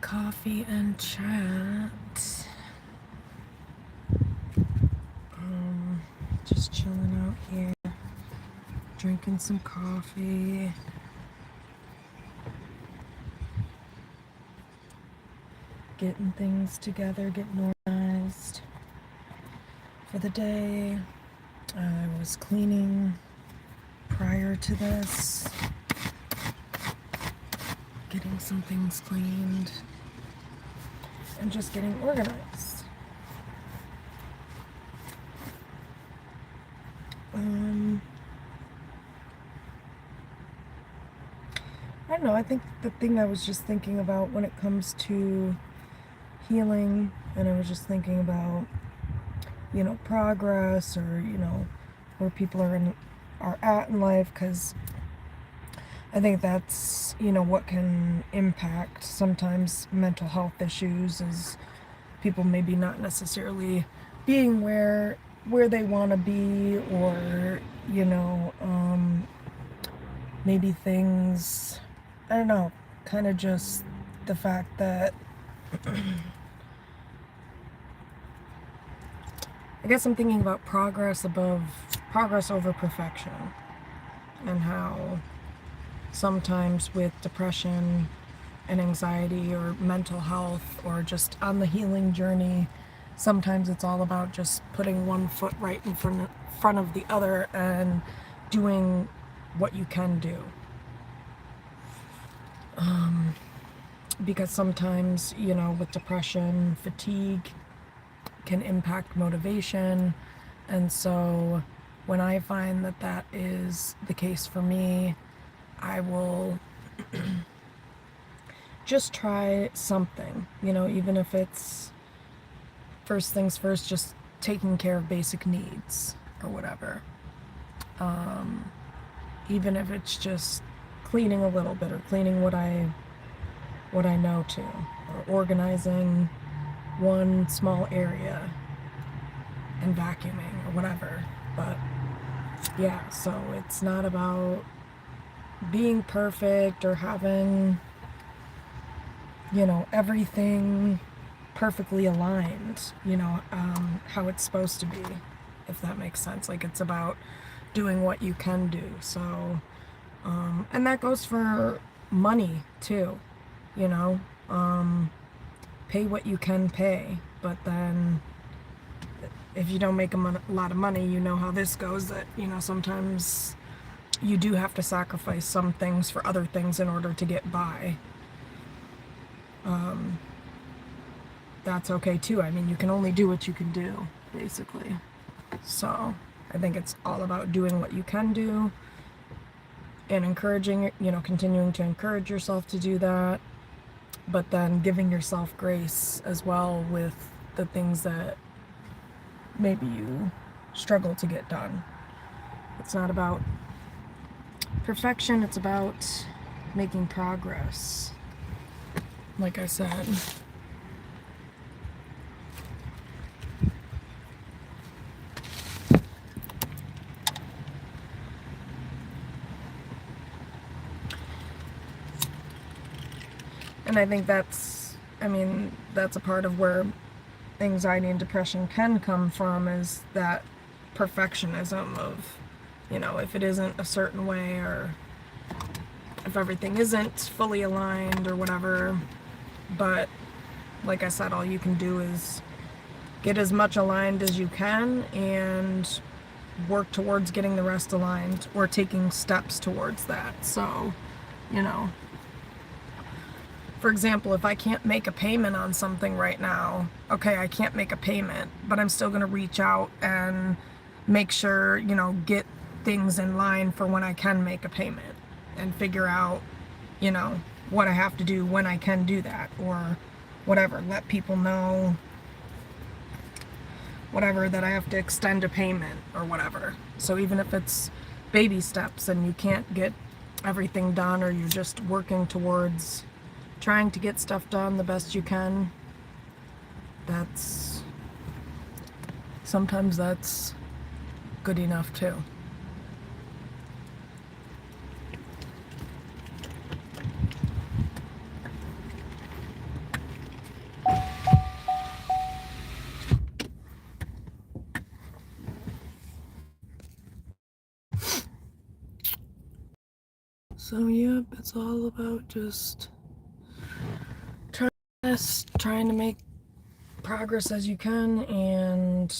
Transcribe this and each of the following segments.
coffee and chat. Just chilling out here, drinking some coffee. Getting things together, getting organized for the day. I was cleaning prior to this, getting some things cleaned, and just getting organized. I don't know, I think the thing I was just thinking about when it comes to healing, and I was just thinking about, progress, or, where people are at in life, because I think that's, what can impact sometimes mental health issues, is people maybe not necessarily being where they want to be, or, maybe things, I don't know, kind of just the fact that I guess I'm thinking about progress over perfection, and how sometimes with depression and anxiety or mental health, or just on the healing journey, sometimes it's all about just putting one foot right in front of the other and doing what you can do. Because sometimes, with depression, fatigue can impact motivation. And so when I find that that is the case for me, I will just try something, even if it's first things first, just taking care of basic needs or whatever. Even if it's just cleaning a little bit, or cleaning what I know to, or organizing one small area and vacuuming or whatever. But yeah, so it's not about being perfect or having, everything perfectly aligned, how it's supposed to be, if that makes sense. Like, it's about doing what you can do. So, and that goes for money too, pay what you can pay. But then if you don't make a lot of money, you know how this goes, that, sometimes you do have to sacrifice some things for other things in order to get by. That's okay too. I mean, you can only do what you can do, basically. So I think it's all about doing what you can do, and encouraging, continuing to encourage yourself to do that, but then giving yourself grace as well with the things that maybe you struggle to get done. It's not about perfection, it's about making progress, like I said. And I think that's a part of where anxiety and depression can come from, is that perfectionism of, if it isn't a certain way, or if everything isn't fully aligned or whatever. But like I said, all you can do is get as much aligned as you can and work towards getting the rest aligned, or taking steps towards that. So, for example, if I can't make a payment on something right now, okay, I can't make a payment, but I'm still going to reach out and make sure, get things in line for when I can make a payment, and figure out, what I have to do when I can do that, or whatever. Let people know, whatever, that I have to extend a payment or whatever. So even if it's baby steps and you can't get everything done, or you're just working towards trying to get stuff done the best you can, sometimes that's good enough too. So, yep, it's all about just trying to make progress as you can, and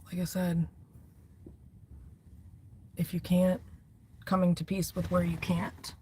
like I said, if you can't, coming to peace with where you can't.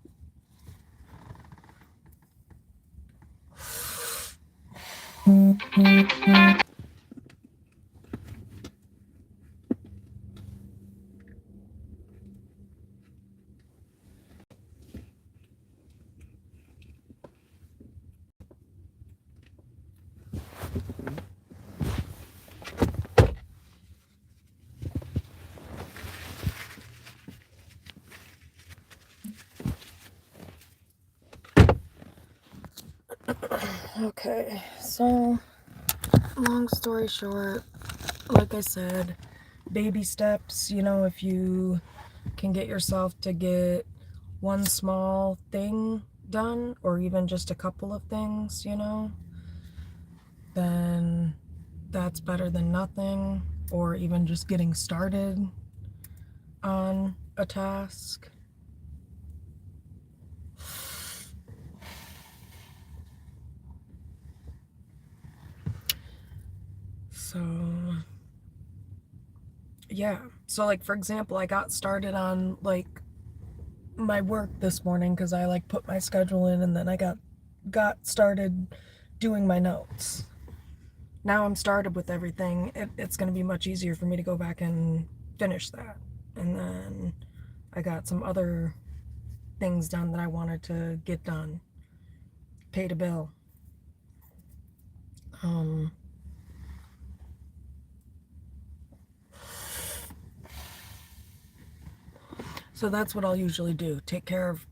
Okay, so long story short, like I said, baby steps. If you can get yourself to get one small thing done, or even just a couple of things, then that's better than nothing, or even just getting started on a task. So, yeah. So, like, for example, I got started on, like, my work this morning because I, like, put my schedule in, and then I got started doing my notes. Now I'm started with everything. It's going to be much easier for me to go back and finish that. And then I got some other things done that I wanted to get done. Paid a bill. So that's what I'll usually do. Take care of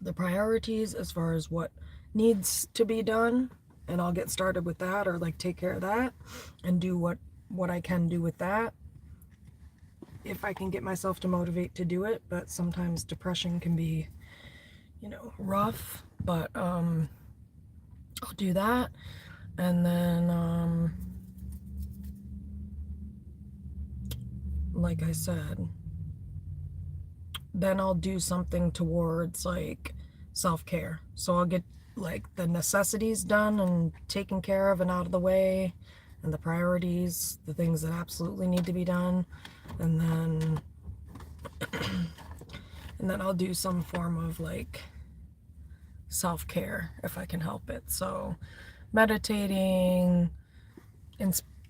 the priorities as far as what needs to be done, and I'll get started with that, or like take care of that and do what I can do with that if I can get myself to motivate to do it. But sometimes depression can be, rough, but I'll do that. And then like I said, then I'll do something towards like self-care. So I'll get like the necessities done and taken care of and out of the way, and the priorities, the things that absolutely need to be done. And then I'll do some form of like self-care if I can help it. So meditating,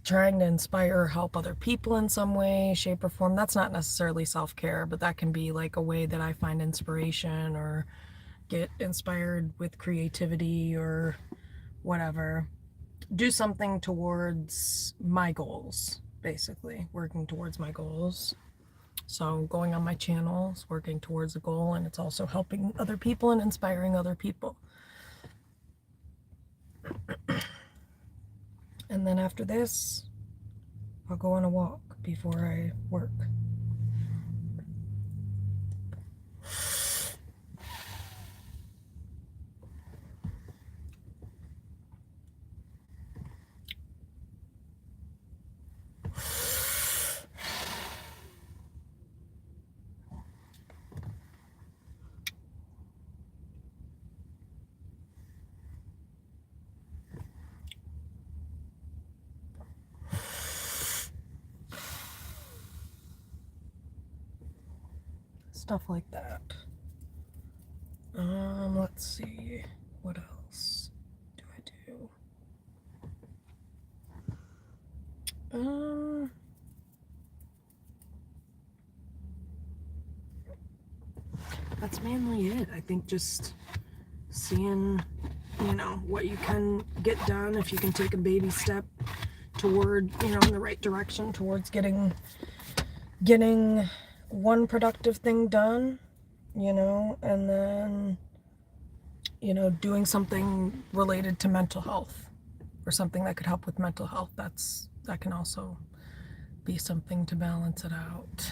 trying to inspire or help other people in some way, shape, or form. That's not necessarily self-care, but that can be like a way that I find inspiration or get inspired with creativity or whatever. Do something towards my goals, basically, working towards my goals. So going on my channel is working towards a goal, and it's also helping other people and inspiring other people. And then after this, I'll go on a walk before I work. Stuff like that. Let's see. What else do I do? That's mainly it. I think just seeing, what you can get done, if you can take a baby step toward, in the right direction towards getting one productive thing done, and then, doing something related to mental health, or something that could help with mental health. That can also be something to balance it out.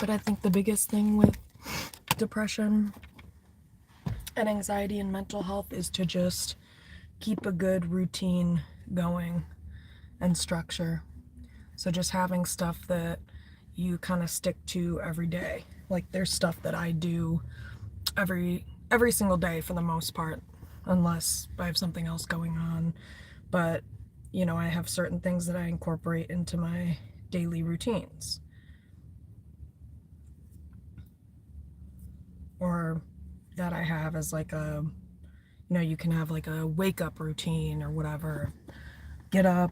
But I think the biggest thing with depression and anxiety and mental health is to just keep a good routine going and structure. So just having stuff that you kind of stick to every day. Like there's stuff that I do every single day for the most part, unless I have something else going on. But you know, I have certain things that I incorporate into my daily routines. Or that I have as like a, you know, you can have like a wake up routine or whatever. Get up,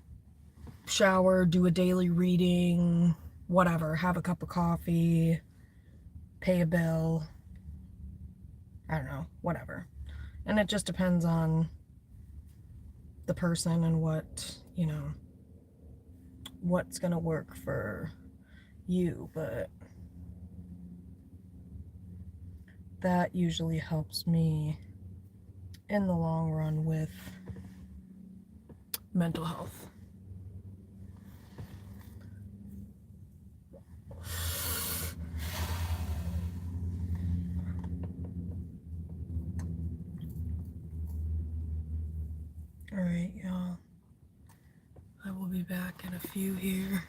shower, do a daily reading, whatever, have a cup of coffee, pay a bill, I don't know, whatever. And it just depends on the person and what, you know, what's gonna work for you, but that usually helps me in the long run with mental health. All right, y'all. I will be back in a few here.